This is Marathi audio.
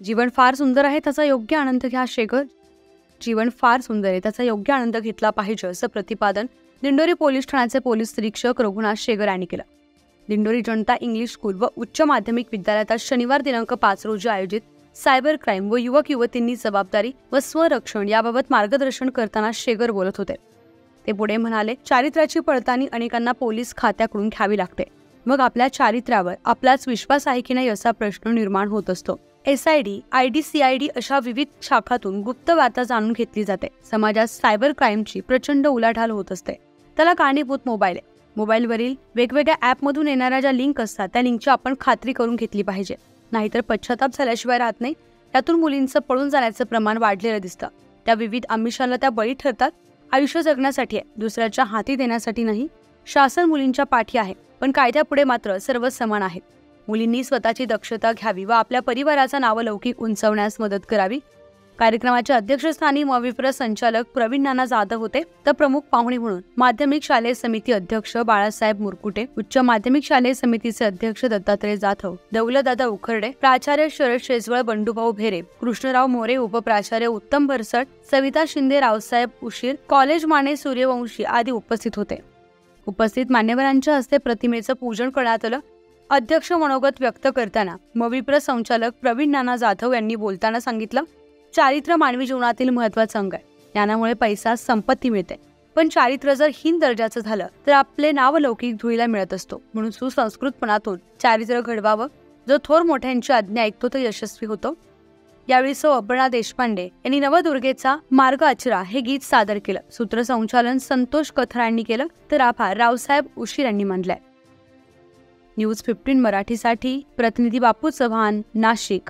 जीवन फार सुंदर आहे, त्याचा योग्य आनंद घ्या शेगर. जीवन फार सुंदर आहे, त्याचा योग्य आनंद घेतला पाहिजे, असं प्रतिपादन दिंडोरी पोलीस ठाण्याचे पोलीस निरीक्षक रघुनाथ शेगर यांनी केलं. दिंडोरी जनता इंग्लिश स्कूल व उच्च माध्यमिक विद्यालयात आज शनिवार दिनांक 5 रोजी आयोजित सायबर क्राईम व युवक युवतींनी जबाबदारी व स्वरक्षण याबाबत मार्गदर्शन करताना शेगर बोलत होते. ते पुढे म्हणाले, चारित्र्याची पडताळणी अनेकांना पोलीस खात्याकडून घ्यावी लागते. मग आपल्या चारित्र्यावर आपलाच विश्वास आहे की नाही असा प्रश्न निर्माण होत असतो. SID, ID, CID अशा विविध शाखातून गुप्त वार्ता जाणून घेतली जाते. समाजात सायबर क्राईमची प्रचंड उलाढाल होत असते. त्याला कारणीभूत मोबाईल आहे. मोबाईलवरील वेगवेगळ्या ॲपमधून येणाऱ्या ज्या लिंक असतात त्या लिंकची आपण खात्री करून घेतली पाहिजे, नाहीतर पश्चाताप झाल्याशिवाय राहत नाही. त्यातून मुलींचं पळून जाण्याचं प्रमाण वाढलेलं दिसतं. त्या विविध आमिषाला त्या बळी ठरतात. आयुष्य जगण्यासाठी आहे, दुसऱ्याच्या हाती देण्यासाठी नाही. शासन मुलींच्या पाठी आहे, पण कायद्यापुढे मात्र सर्व समान आहेत. मुलींनी स्वतःची दक्षता घ्यावी व आपल्या परिवाराचा नावलौकिक उंचावण्यास मदत करावी. कार्यक्रमाच्या अध्यक्षस्थानी मविप्र संचालक प्रवीण नाना जाधव होते, तर प्रमुख पाहुणे म्हणून माध्यमिक शालेय समिती अध्यक्ष बाळासाहेब मुरकुटे, उच्च माध्यमिक शालेय समितीचे अध्यक्ष दत्तात्रय जाधव, दौलतदादा उखर्डे, प्राचार्य शरद शेजवळ, बंडूभाऊ भेरे, कृष्णराव मोरे, उपप्राचार्य उत्तम भरसट, सविता शिंदे, रावसाहेब उशीर, कॉलेज माने, सूर्यवंशी आदी उपस्थित होते. उपस्थित मान्यवरांच्या हस्ते प्रतिमेचं पूजन करण्यात आलं. अध्यक्ष मनोगत व्यक्त करताना मविप्र संचालक प्रवीण नाना जाधव यांनी बोलताना सांगितलं, चारित्र्य मानवी जीवनातील महत्त्वाचा अंग आहे. ज्ञानामुळे पैसा, संपत्ती मिळते, पण चारित्र्य जर हीन दर्जाचं झालं तर आपले नाव लौकिक धुळीला मिळत असतो. म्हणून सुसंस्कृतपणातून चारित्र्य घडवावं. जो थोर मोठ्यांची आज्ञा ऐकतो तो यशस्वी होतो. यावेळी अपर्णा देशपांडे यांनी नवदुर्गेचा मार्ग आचरा हे गीत सादर केलं. सूत्रसंचालन संतोष कथरा यांनी केलं, तर आभार रावसाहेब उशीर यांनी मानलाय. न्यूज 15 मराठीसाठी प्रतिनिधी बापू चव्हाण, नाशिक.